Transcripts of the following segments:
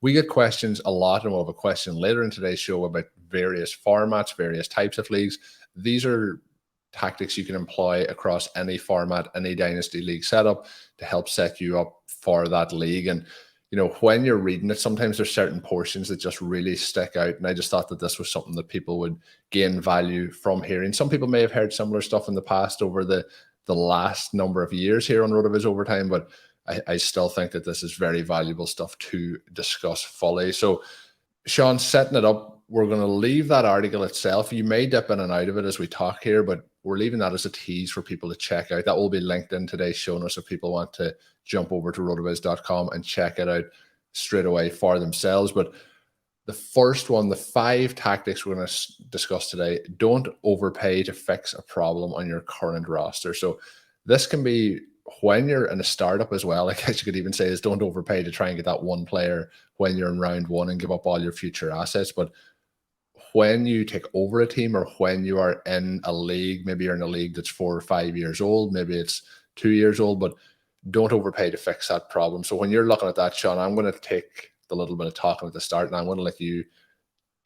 we get questions a lot, and we'll have a question later in today's show about various formats, various types of leagues. These are tactics you can employ across any format, any Dynasty League setup to help set you up for that league. And, when you're reading it, sometimes there's certain portions that just really stick out. And I just thought that this was something that people would gain value from hearing. Some people may have heard similar stuff in the past over the last number of years here on RotoViz Overtime, but I still think that this is very valuable stuff to discuss fully. So, Shawn, setting it up, we're going to leave that article itself. You may dip in and out of it as we talk here, but we're leaving that as a tease for people to check out. That will be linked in today's show notes if people want to jump over to rotoviz.com and check it out straight away for themselves. But the first one, the 5 tactics we're going to discuss today: don't overpay to fix a problem on your current roster. So this can be when you're in a startup as well. I guess you could even say is don't overpay to try and get that one player when you're in round 1 and give up all your future assets. But when you take over a team, or when you are in a league, maybe you're in a league that's 4 or 5 years old, maybe it's 2 years old, but don't overpay to fix that problem. So when you're looking at that, Shawn, I'm going to take the little bit of talking at the start, and I'm going to let you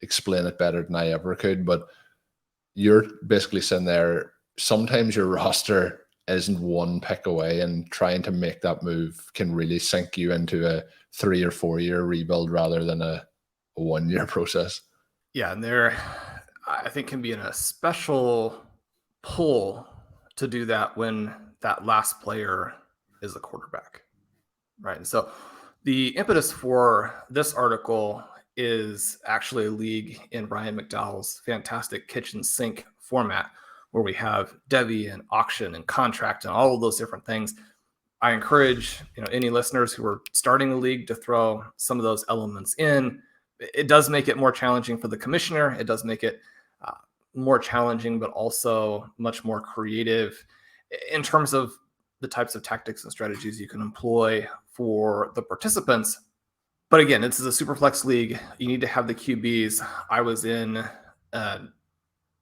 explain it better than I ever could. But you're basically sitting there, sometimes your roster isn't one pick away, and trying to make that move can really sink you into a 3 or 4 year rebuild rather than a 1 year process. Yeah, and there, I think, can be in a special pull to do that when that last player is the quarterback, right? And so the impetus for this article is actually a league in Ryan McDowell's fantastic kitchen sink format, where we have Devy and auction and contract and all of those different things. I encourage any listeners who are starting a league to throw some of those elements in. It does make it more challenging for the commissioner. It does make it more challenging, but also much more creative in terms of the types of tactics and strategies you can employ for the participants. But again, this is a super flex league. You need to have the QBs. I was in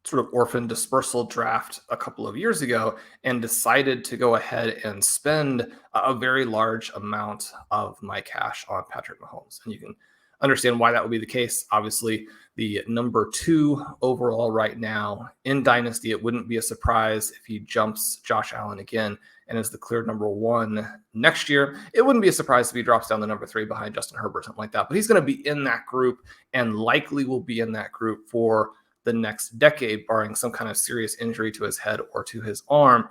sort of orphan dispersal draft a couple of years ago and decided to go ahead and spend a very large amount of my cash on Patrick Mahomes. And you can understand why that would be the case. Obviously, the number 2 overall right now in Dynasty, it wouldn't be a surprise if he jumps Josh Allen again and is the clear number 1 next year. It wouldn't be a surprise if he drops down the number 3 behind Justin Herbert, something like that. But he's going to be in that group, and likely will be in that group for the next decade, barring some kind of serious injury to his head or to his arm.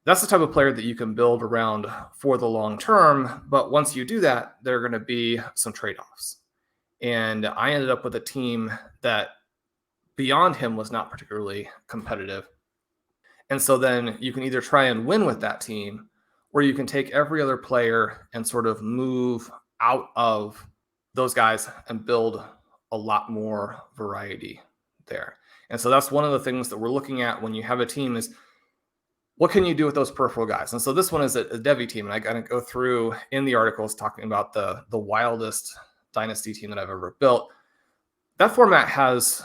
That's the type of player that you can build around for the long term. But once you do that, there are going to be some trade-offs. And I ended up with a team that beyond him was not particularly competitive. And so then you can either try and win with that team, or you can take every other player and sort of move out of those guys and build a lot more variety there. And so that's one of the things that we're looking at when you have a team is, what can you do with those peripheral guys? And so this one is a Devy team. And I got to go through in the articles talking about the wildest Dynasty team that I've ever built. That format has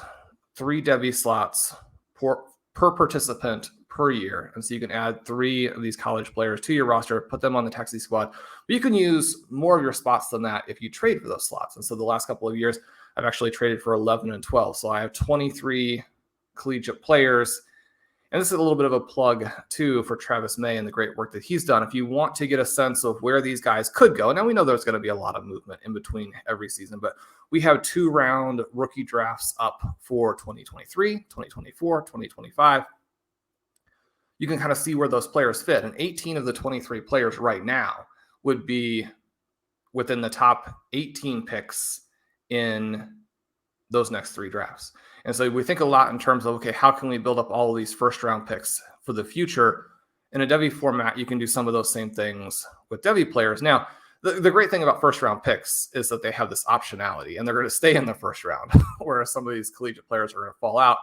3 Devy slots per participant per year. And so you can add 3 of these college players to your roster, put them on the taxi squad. But you can use more of your spots than that if you trade for those slots. And so the last couple of years, I've actually traded for 11 and 12. So I have 23 collegiate players. And this is a little bit of a plug, too, for Travis May and the great work that he's done. If you want to get a sense of where these guys could go, now we know there's going to be a lot of movement in between every season, but we have 2-round rookie drafts up for 2023, 2024, 2025. You can kind of see where those players fit. And 18 of the 23 players right now would be within the top 18 picks in those next 3 drafts. And so we think a lot in terms of, okay, how can we build up all of these first round picks for the future? In a Devy format, you can do some of those same things with Devy players. Now, the great thing about first round picks is that they have this optionality and they're going to stay in the first round, whereas some of these collegiate players are going to fall out.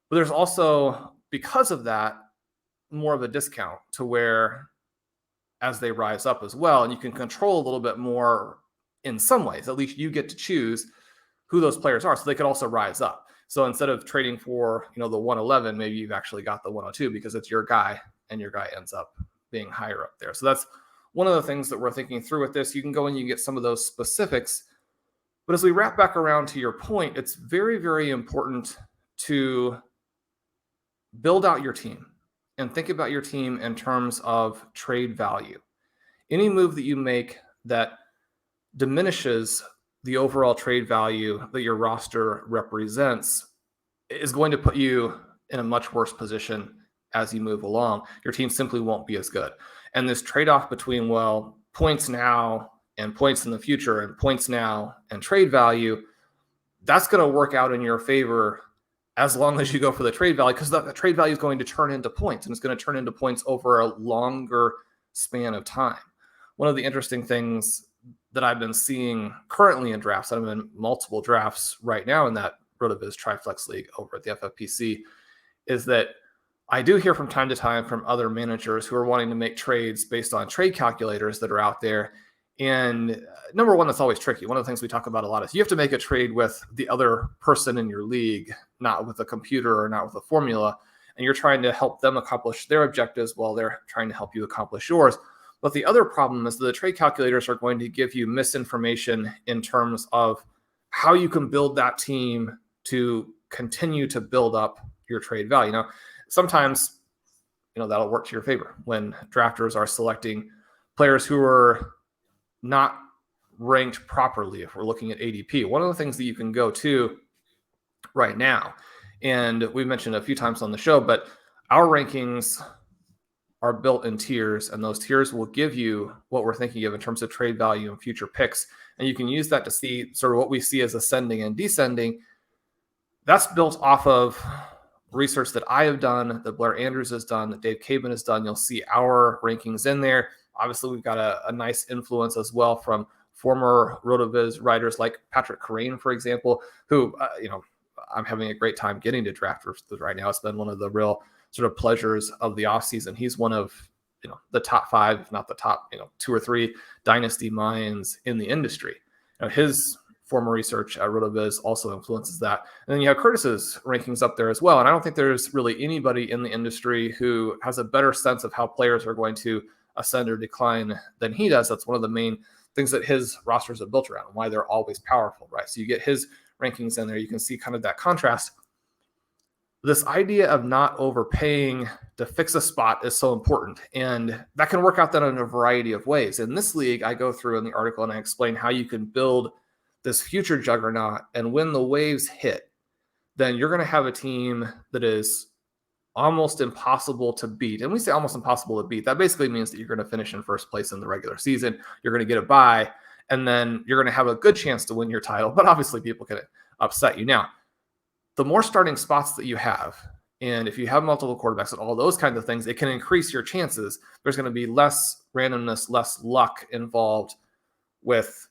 But there's also, because of that, more of a discount to where as they rise up as well, and you can control a little bit more in some ways. At least you get to choose who those players are, so they could also rise up. So instead of trading for, the 111, maybe you've actually got the 102 because it's your guy, and your guy ends up being higher up there. So that's one of the things that we're thinking through with this, you can go and you get some of those specifics. But as we wrap back around to your point, it's very, very important to build out your team and think about your team in terms of trade value. Any move that you make that diminishes the overall trade value that your roster represents is going to put you in a much worse position as you move along. Your team simply won't be as good. And this trade-off between, well, points now and points in the future and points now and trade value, that's going to work out in your favor as long as you go for the trade value, because the trade value is going to turn into points, and it's going to turn into points over a longer span of time. One of the interesting things that I've been seeing currently in drafts, I'm in multiple drafts right now in that RotoViz Triflex League over at the FFPC, is that I do hear from time to time from other managers who are wanting to make trades based on trade calculators that are out there. And number one, that's always tricky. One of the things we talk about a lot is you have to make a trade with the other person in your league, not with a computer or not with a formula. And you're trying to help them accomplish their objectives while they're trying to help you accomplish yours. But the other problem is that the trade calculators are going to give you misinformation in terms of how you can build that team to continue to build up your trade value. Now, sometimes, that'll work to your favor when drafters are selecting players who are not ranked properly. If we're looking at ADP, one of the things that you can go to right now, and we've mentioned a few times on the show, but our rankings are built in tiers, and those tiers will give you what we're thinking of in terms of trade value and future picks. And you can use that to see sort of what we see as ascending and descending. That's built off of research that I have done, that Blair Andrews has done, that Dave Caban has done. You'll see our rankings in there. Obviously, we've got a nice influence as well from former RotoViz writers like Patrick Carrane, for example, who, I'm having a great time getting to draft right now. It's been one of the real sort of pleasures of the offseason. He's one of, the top 5, if not the top, 2 or 3 dynasty minds in the industry. His former research at RotoViz also influences that. And then you have Curtis's rankings up there as well. And I don't think there's really anybody in the industry who has a better sense of how players are going to ascend or decline than he does. That's one of the main things that his rosters are built around and why they're always powerful, right? So you get his rankings in there. You can see kind of that contrast. This idea of not overpaying to fix a spot is so important. And that can work out then in a variety of ways. In this league, I go through in the article and I explain how you can build this future juggernaut. And when the waves hit, then you're going to have a team that is almost impossible to beat. And we say almost impossible to beat. That basically means that you're going to finish in first place in the regular season. You're going to get a bye, and then you're going to have a good chance to win your title. But obviously people can upset you. Now, the more starting spots that you have, and if you have multiple quarterbacks and all those kinds of things, it can increase your chances. There's going to be less randomness, less luck involved with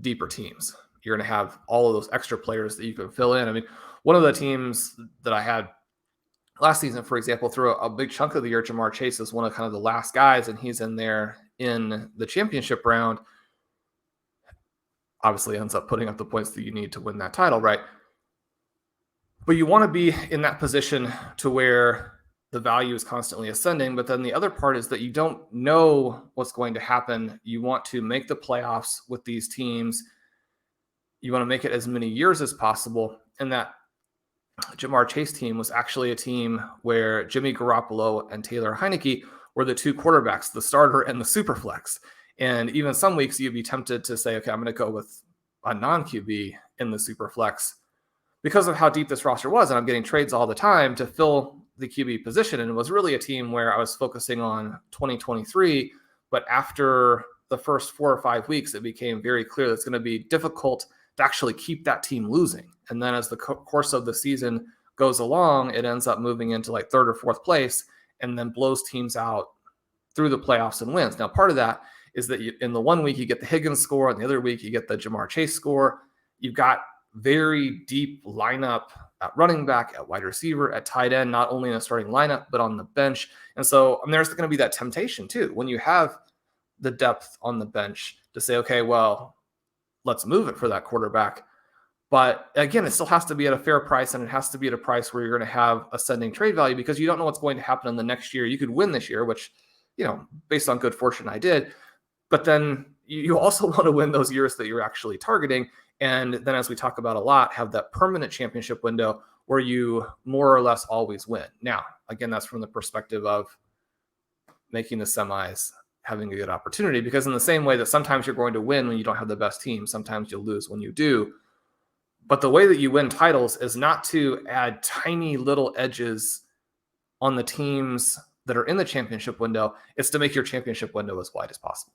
deeper teams. You're going to have all of those extra players that you can fill in. I mean, one of the teams that I had last season, for example, through a big chunk of the year, Jamar Chase is one of kind of the last guys, and he's in there in the championship round. Obviously ends up putting up the points that you need to win that title, right? But you want to be in that position to where the value is constantly ascending. But then the other part is that you don't know what's going to happen. You want to make the playoffs with these teams. You want to make it as many years as possible. And that Jamar Chase team was actually a team where Jimmy Garoppolo and Taylor Heineke were the 2 quarterbacks, the starter and the super flex. And even some weeks you'd be tempted to say, okay, I'm going to go with a non-QB in the super flex because of how deep this roster was. And I'm getting trades all the time to fill the QB position. And it was really a team where I was focusing on 2023. But after the first 4 or 5 weeks, it became very clear that it's going to be difficult to actually keep that team losing. And then as the course of the season goes along, it ends up moving into like 3rd or 4th place and then blows teams out through the playoffs and wins. Now, part of that is that in the one week you get the Higgins score, and the other week you get the Jamar Chase score. You've got very deep lineup at running back, at wide receiver, at tight end, not only in a starting lineup, but on the bench. And so there's going to be that temptation too, when you have the depth on the bench to say, okay, well, let's move it for that quarterback. But again, it still has to be at a fair price, and it has to be at a price where you're going to have ascending trade value, because you don't know what's going to happen in the next year. You could win this year, which, based on good fortune, I did. But then you also want to win those years that you're actually targeting. And then, as we talk about a lot, have that permanent championship window where you more or less always win. Now, again, that's from the perspective of making the semis, having a good opportunity, because in the same way that sometimes you're going to win when you don't have the best team, sometimes you'll lose when you do. But the way that you win titles is not to add tiny little edges on the teams that are in the championship window. It's to make your championship window as wide as possible.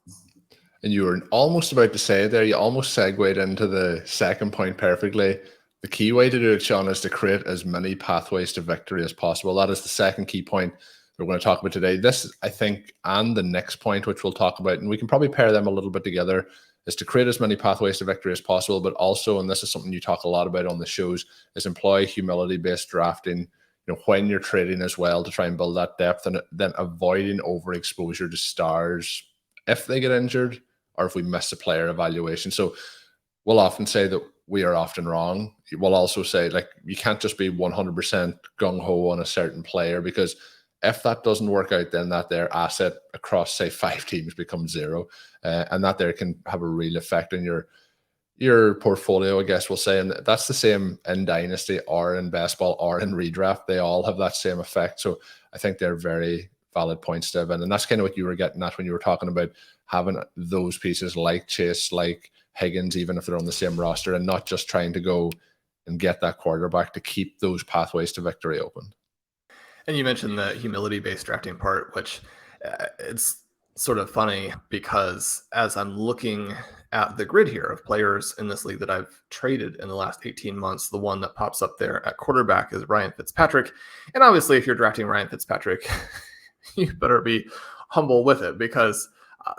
And you were almost about to say there, you almost segued into the second point perfectly. The key way to do it, Shawn, is to create as many pathways to victory as possible. That is the second key point we're going to talk about today. This, I think, and the next point, which we'll talk about, and we can probably pair them a little bit together, is to create as many pathways to victory as possible, but also, and this is something you talk a lot about on the shows, is employ humility-based drafting, when you're trading as well, to try and build that depth, and then avoiding overexposure to stars if they get injured or if we miss a player evaluation. So we'll often say that we are often wrong. We'll also say, you can't just be 100% gung-ho on a certain player, because if that doesn't work out, then that their asset across, say, 5 teams becomes 0. And that there can have a real effect on your portfolio, I guess we'll say. And that's the same in Dynasty or in best ball or in redraft. They all have that same effect. So I think they're very valid points, Devin. And that's kind of what you were getting at when you were talking about having those pieces like Chase, like Higgins, even if they're on the same roster, and not just trying to go and get that quarterback, to keep those pathways to victory open. And you mentioned the humility-based drafting part, which it's sort of funny, because as I'm looking at the grid here of players in this league that I've traded in the last 18 months, the one that pops up there at quarterback is Ryan Fitzpatrick. And obviously, if you're drafting Ryan Fitzpatrick, you better be humble with it, because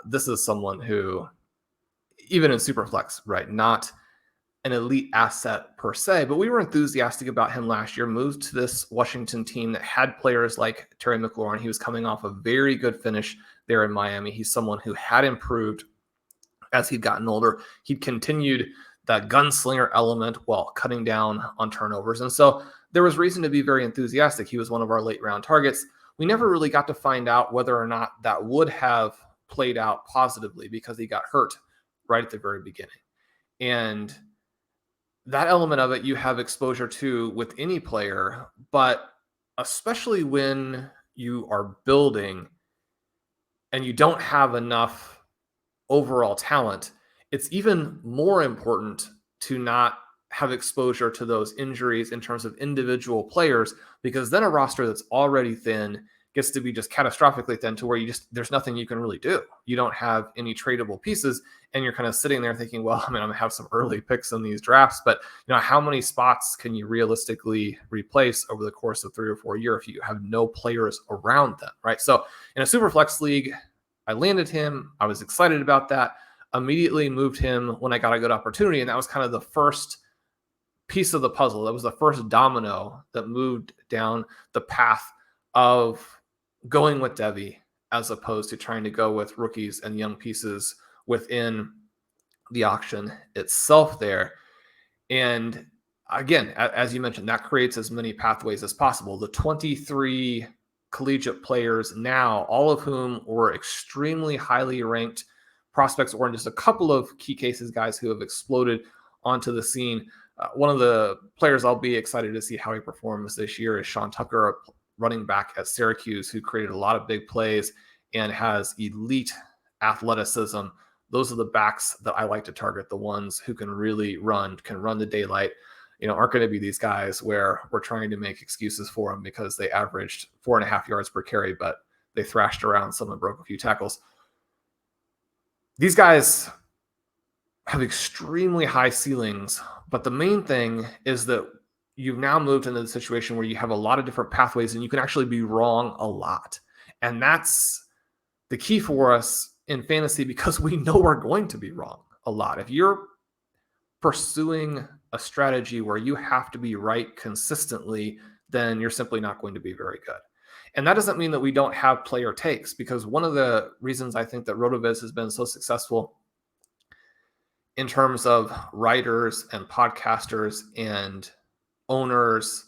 this is someone who, even in Superflex, right, not an elite asset per se, but we were enthusiastic about him last year. Moved to this Washington team that had players like Terry McLaurin. He was coming off a very good finish there in Miami. He's someone who had improved as he'd gotten older. He'd continued that gunslinger element while cutting down on turnovers. And so there was reason to be very enthusiastic. He was one of our late round targets. We never really got to find out whether or not that would have played out positively, because he got hurt right at the very beginning. And that element of it you have exposure to with any player, but especially when you are building and you don't have enough overall talent, it's even more important to not have exposure to those injuries in terms of individual players, because then a roster that's already thin gets to be just catastrophically thin, to where there's nothing you can really do. You don't have any tradable pieces, and you're kind of sitting there thinking, well, I'm going to have some early picks in these drafts, but how many spots can you realistically replace over the course of 3 or 4 years if you have no players around them, right? So in a Superflex league, I landed him. I was excited about that. Immediately moved him when I got a good opportunity, and that was kind of the first piece of the puzzle. That was the first domino that moved down the path of going with Devi, as opposed to trying to go with rookies and young pieces within the auction itself there. And again, as you mentioned, that creates as many pathways as possible. The 23 collegiate players now, all of whom were extremely highly ranked prospects, or in just a couple of key cases, guys who have exploded onto the scene. One of the players I'll be excited to see how he performs this year is Sean Tucker, running back at Syracuse, who created a lot of big plays and has elite athleticism. Those are the backs that I like to target, the ones who can really can run the daylight. Aren't going to be these guys where we're trying to make excuses for them because they averaged 4.5 yards per carry, but they thrashed around some and broke a few tackles. These guys have extremely high ceilings, but the main thing is that you've now moved into the situation where you have a lot of different pathways, and you can actually be wrong a lot. And that's the key for us in fantasy, because we know we're going to be wrong a lot. If you're pursuing a strategy where you have to be right consistently, then you're simply not going to be very good. And that doesn't mean that we don't have player takes, because one of the reasons I think that RotoViz has been so successful in terms of writers and podcasters and owners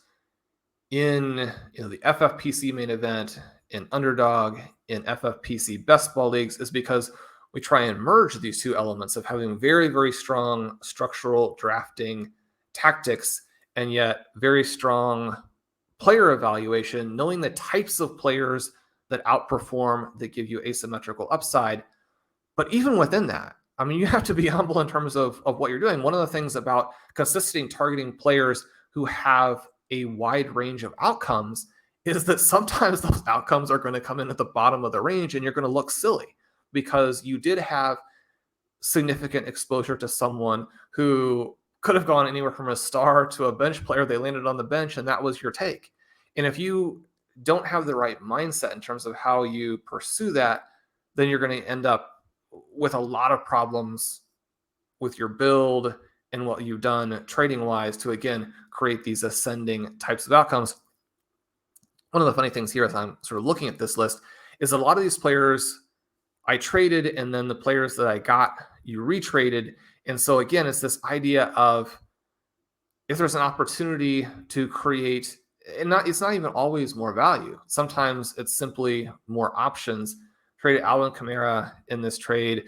in the FFPC main event, in underdog, in FFPC best ball leagues is because we try and merge these two elements of having very, very strong structural drafting tactics and yet very strong player evaluation, knowing the types of players that outperform, that give you asymmetrical upside. But even within that, I mean, you have to be humble in terms of what you're doing. One of the things about consistently targeting players who have a wide range of outcomes is that sometimes those outcomes are going to come in at the bottom of the range and you're going to look silly because you did have significant exposure to someone who could have gone anywhere from a star to a bench player. They landed on the bench and that was your take. And if you don't have the right mindset in terms of how you pursue that, then you're going to end up with a lot of problems with your build and what you've done trading wise to, again, create these ascending types of outcomes. One of the funny things here as I'm sort of looking at this list is a lot of these players I traded, and then the players that I got, you retraded. And so again, it's this idea of if there's an opportunity to create, and it's not even always more value. Sometimes it's simply more options. Traded Alvin Kamara in this trade.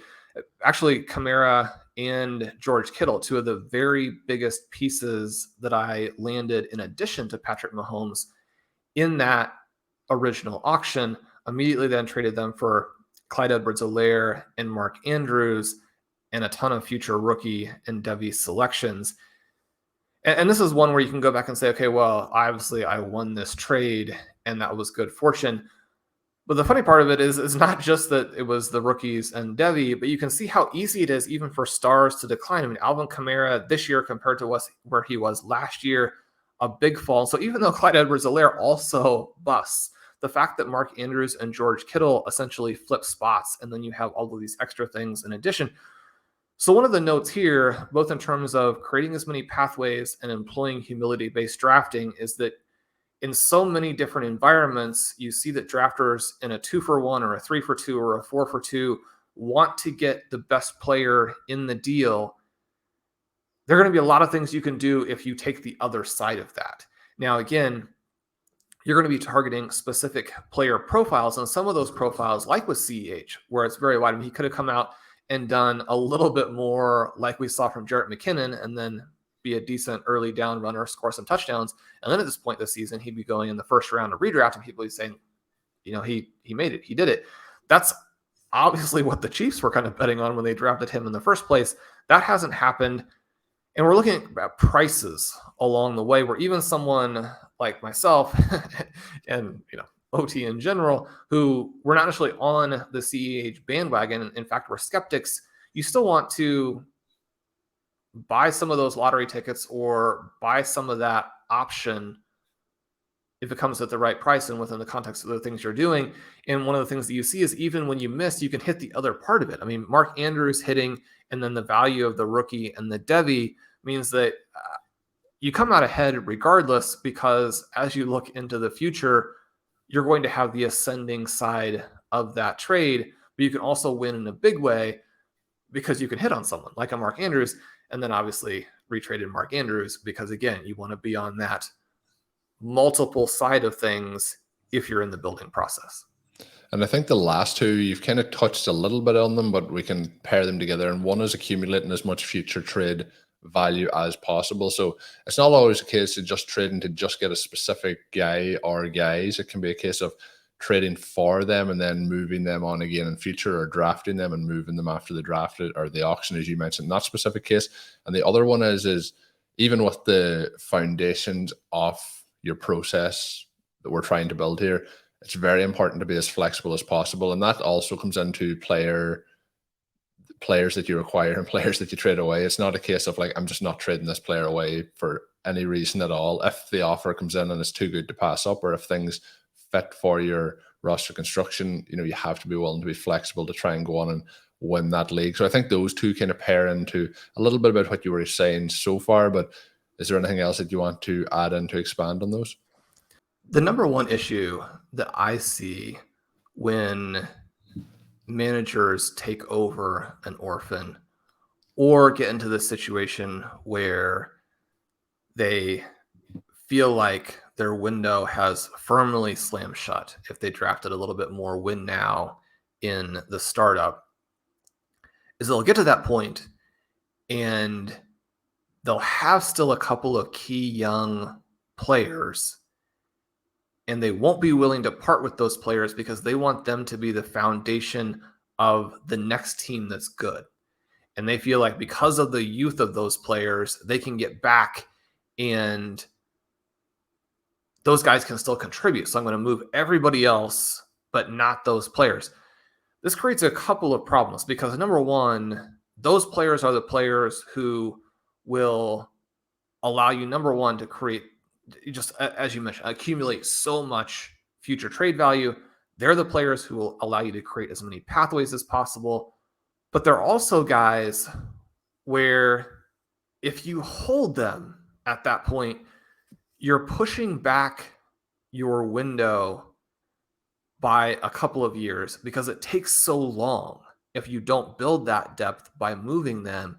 Actually, Kamara and George Kittle, two of the very biggest pieces that I landed in addition to Patrick Mahomes in that original auction. Immediately then traded them for Clyde Edwards-Helaire and Mark Andrews and a ton of future rookie and Devy selections. And this is one where you can go back and say, okay, well, obviously I won this trade and that was good fortune. But the funny part of it is not just that it was the rookies and Devy, but you can see how easy it is even for stars to decline. I mean, Alvin Kamara this year compared to where he was last year, a big fall. So even though Clyde Edwards-Helaire also busts, the fact that Mark Andrews and George Kittle essentially flip spots, and then you have all of these extra things in addition. So one of the notes here, both in terms of creating as many pathways and employing humility-based drafting, is that in so many different environments, you see that drafters in a 2-for-1 or a 3-for-2 or a 4-for-2 want to get the best player in the deal. There are going to be a lot of things you can do if you take the other side of that. Now, again, you're going to be targeting specific player profiles, and some of those profiles, like with CEH, where it's very wide. I mean, he could have come out and done a little bit more like we saw from Jarrett McKinnon and then be a decent early down runner, score some touchdowns. And then at this point this season, he'd be going in the first round of redraft and people would be saying, you know, he made it. He did it. That's obviously what the Chiefs were kind of betting on when they drafted him in the first place. That hasn't happened. And we're looking at prices along the way where even someone like myself and, you know, OT in general, who were not necessarily on the CEH bandwagon, in fact, we're skeptics, you still want to buy some of those lottery tickets or buy some of that option if it comes at the right price and within the context of the things you're doing. And one of the things that you see is even when you miss, you can hit the other part of it. I mean, Mark Andrews hitting and then the value of the rookie and the Devy means that you come out ahead regardless, because as you look into the future, you're going to have the ascending side of that trade, but you can also win in a big way because you can hit on someone like a Mark Andrews, and then obviously retraded Mark Andrews because, again, you want to be on that multiple side of things if you're in the building process. And I think the last two, you've kind of touched a little bit on them, but we can pair them together. And one is accumulating as much future trade value as possible. So it's not always a case of just trading to just get a specific guy or guys. It can be a case of trading for them and then moving them on again in future, or drafting them and moving them after the draft or the auction, as you mentioned, in that specific case. And the other one is even with the foundations of your process that we're trying to build here, it's very important to be as flexible as possible. And that also comes into players that you acquire and players that you trade away. It's not a case of like, I'm just not trading this player away for any reason at all. If the offer comes in and it's too good to pass up, or if things fit for your roster construction, you know, you have to be willing to be flexible to try and go on and win that league. So I think those two kind of pair into a little bit about what you were saying so far, but is there anything else that you want to add in to expand on those? The number one issue that I see when managers take over an orphan or get into this situation where they feel like their window has firmly slammed shut, if they drafted a little bit more win now in the startup, is they'll get to that point and they'll have still a couple of key young players, and they won't be willing to part with those players because they want them to be the foundation of the next team that's good. And they feel like because of the youth of those players, they can get back and those guys can still contribute. So I'm going to move everybody else, but not those players. This creates a couple of problems because, number one, those players are the players who will allow you, number one, to create, just as you mentioned, accumulate so much future trade value. They're the players who will allow you to create as many pathways as possible. But they're also guys where if you hold them at that point, you're pushing back your window by a couple of years because it takes so long if you don't build that depth by moving them.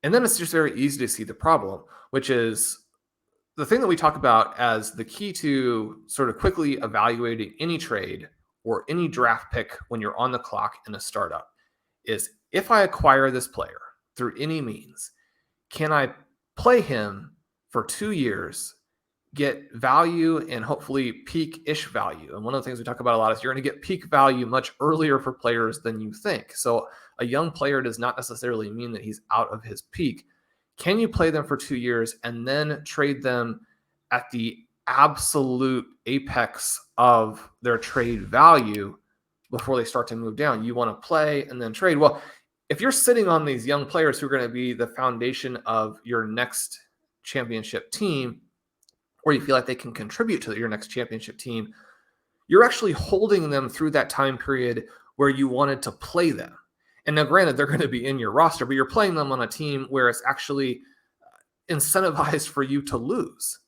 And then it's just very easy to see the problem, which is the thing that we talk about as the key to sort of quickly evaluating any trade or any draft pick when you're on the clock in a startup is, if I acquire this player through any means, can I play him for 2 years, get value and hopefully peak-ish value? And one of the things we talk about a lot is you're going to get peak value much earlier for players than you think. So a young player does not necessarily mean that he's out of his peak. Can you play them for 2 years and then trade them at the absolute apex of their trade value before they start to move down? You want to play and then trade. Well, if you're sitting on these young players who are going to be the foundation of your next championship team, or you feel like they can contribute to your next championship team, you're actually holding them through that time period where you wanted to play them. And now, granted, they're going to be in your roster, but you're playing them on a team where it's actually incentivized for you to lose,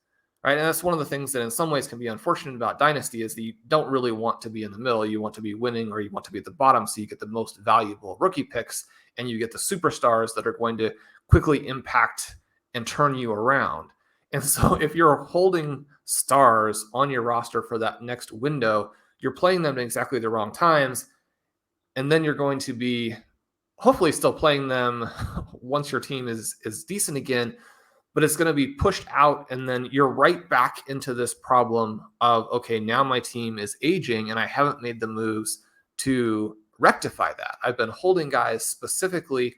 right? And that's one of the things that in some ways can be unfortunate about Dynasty is that you don't really want to be in the middle. You want to be winning, or you want to be at the bottom, so you get the most valuable rookie picks and you get the superstars that are going to quickly impact and turn you around. And so if you're holding stars on your roster for that next window, you're playing them at exactly the wrong times. And then you're going to be hopefully still playing them once your team is decent again, but it's going to be pushed out. And then you're right back into this problem of, okay, now my team is aging and I haven't made the moves to rectify that. I've been holding guys specifically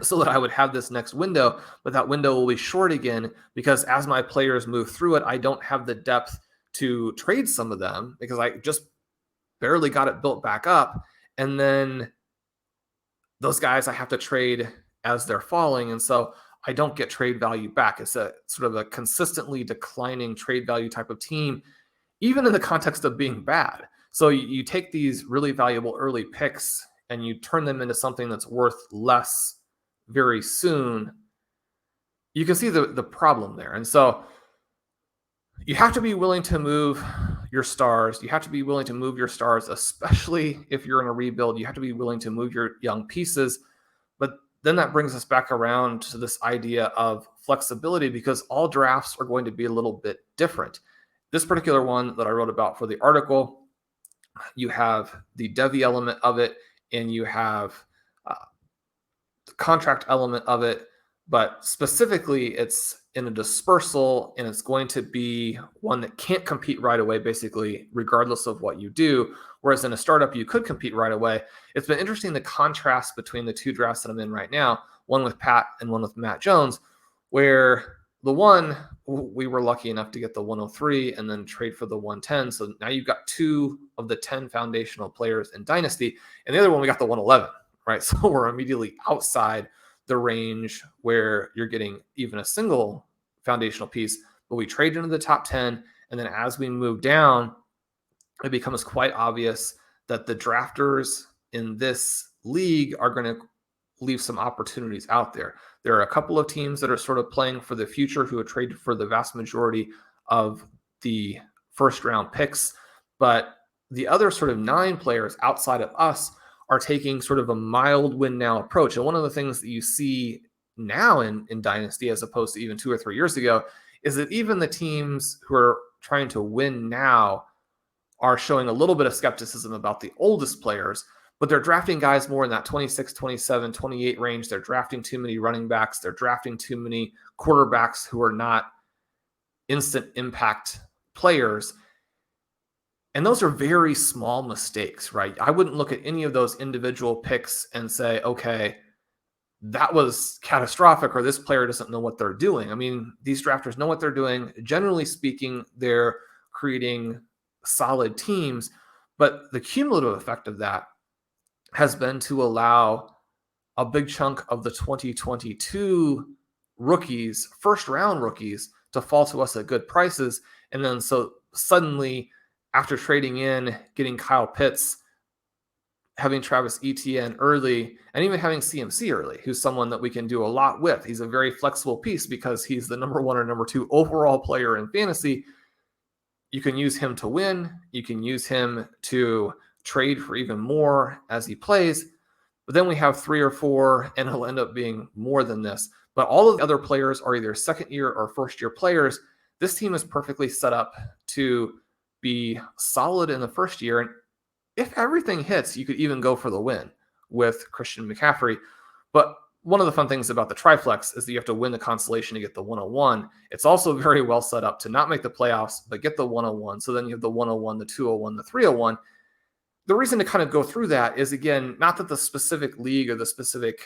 so that I would have this next window, but that window will be short again because as my players move through it, I don't have the depth to trade some of them because I just barely got it built back up. And then those guys I have to trade as they're falling. And so I don't get trade value back. It's a sort of a consistently declining trade value type of team, even in the context of being bad. So you take these really valuable early picks and you turn them into something that's worth less very soon. You can see the problem there. And so you have to be willing to move your stars. You have to be willing to move your stars, especially if you're in a rebuild. You have to be willing to move your young pieces. But then that brings us back around to this idea of flexibility, because all drafts are going to be a little bit different. This particular one that I wrote about for the article, you have the Devy element of it, and you have the contract element of it. But specifically, it's in a dispersal, and it's going to be one that can't compete right away, basically, regardless of what you do. Whereas in a startup, you could compete right away. It's been interesting, the contrast between the two drafts that I'm in right now, one with Pat and one with Matt Jones, where the one, we were lucky enough to get the 103 and then trade for the 110. So now you've got 2 of the 10 foundational players in Dynasty. And the other one, we got the 111, right? So we're immediately outside the range where you're getting even a single foundational piece, but we trade into the top 10. And then as we move down, it becomes quite obvious that the drafters in this league are going to leave some opportunities out there. There are a couple of teams that are sort of playing for the future who have traded for the vast majority of the first round picks, but the other sort of 9 players outside of us are taking sort of a mild win now approach. And one of the things that you see now in Dynasty, as opposed to even 2 or 3 years ago, is that even the teams who are trying to win now are showing a little bit of skepticism about the oldest players, but they're drafting guys more in that 26, 27, 28 range. They're drafting too many running backs. They're drafting too many quarterbacks who are not instant impact players. And those are very small mistakes, right? I wouldn't look at any of those individual picks and say, okay, that was catastrophic, or this player doesn't know what they're doing. I mean, these drafters know what they're doing. Generally speaking, they're creating solid teams, but the cumulative effect of that has been to allow a big chunk of the 2022 rookies, first round rookies, to fall to us at good prices. And then so suddenly, after trading in, getting Kyle Pitts, having Travis Etienne early, and even having CMC early, who's someone that we can do a lot with. He's a very flexible piece because he's the number 1 or number 2 overall player in fantasy. You can use him to win. You can use him to trade for even more as he plays. But then we have 3 or 4, and he'll end up being more than this. But all of the other players are either second-year or first-year players. This team is perfectly set up to be solid in the first year. And if everything hits, you could even go for the win with Christian McCaffrey. But one of the fun things about the triflex is that you have to win the consolation to get the 101. It's also very well set up to not make the playoffs, but get the 101. So then you have the 101, the 201, the 301. The reason to kind of go through that is, again, not that the specific league or the specific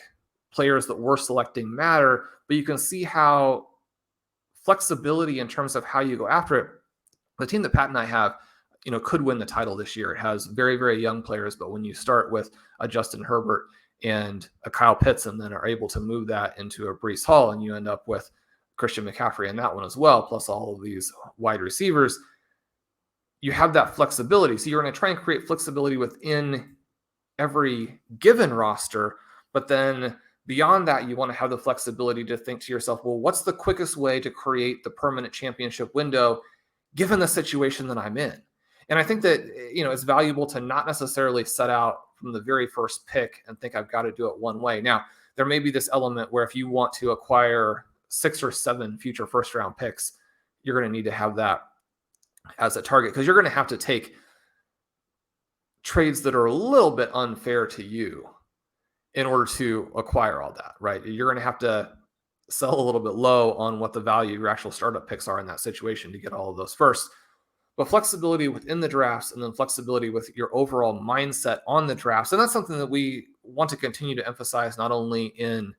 players that we're selecting matter, but you can see how flexibility in terms of how you go after it. The team that Pat and I have, could win the title this year. It has very, very young players, but when you start with a Justin Herbert and a Kyle Pitts and then are able to move that into a Breece Hall, and you end up with Christian McCaffrey in that one as well, plus all of these wide receivers, you have that flexibility. So you're going to try and create flexibility within every given roster, but then beyond that, you want to have the flexibility to think to yourself, well, what's the quickest way to create the permanent championship window given the situation that I'm in? And I think that, it's valuable to not necessarily set out from the very first pick and think I've got to do it one way. Now, there may be this element where if you want to acquire 6 or 7 future first round picks, you're going to need to have that as a target, because you're going to have to take trades that are a little bit unfair to you in order to acquire all that, right? You're going to have to sell a little bit low on what the value of your actual startup picks are in that situation to get all of those first. But flexibility within the drafts, and then flexibility with your overall mindset on the drafts. And that's something that we want to continue to emphasize, not only in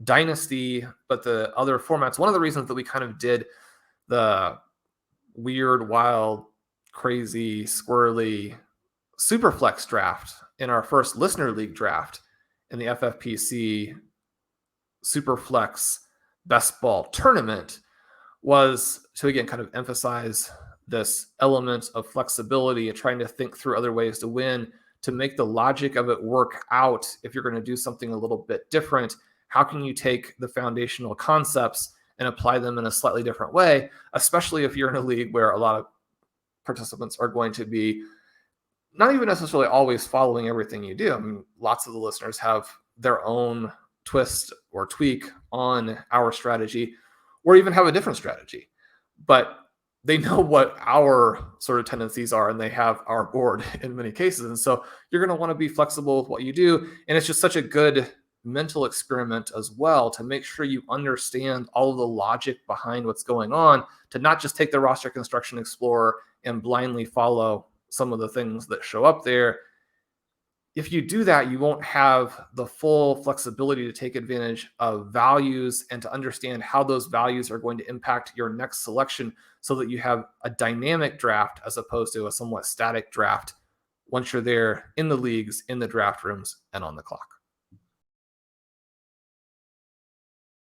Dynasty, but the other formats. One of the reasons that we kind of did the weird, wild, crazy, squirrely Superflex draft in our first Listener League draft in the FFPC Superflex Best Ball Tournament was to, again, kind of emphasize this element of flexibility and trying to think through other ways to win, to make the logic of it work out. If you're going to do something a little bit different, how can you take the foundational concepts and apply them in a slightly different way, especially if you're in a league where a lot of participants are going to be not even necessarily always following everything you do. I mean, lots of the listeners have their own twist or tweak on our strategy, or even have a different strategy, but they know what our sort of tendencies are, and they have our board in many cases. And so you're going to want to be flexible with what you do. And it's just such a good mental experiment as well to make sure you understand all of the logic behind what's going on, to not just take the roster construction explorer and blindly follow some of the things that show up there. If you do that, you won't have the full flexibility to take advantage of values and to understand how those values are going to impact your next selection, so that you have a dynamic draft as opposed to a somewhat static draft once you're there in the leagues, in the draft rooms, and on the clock.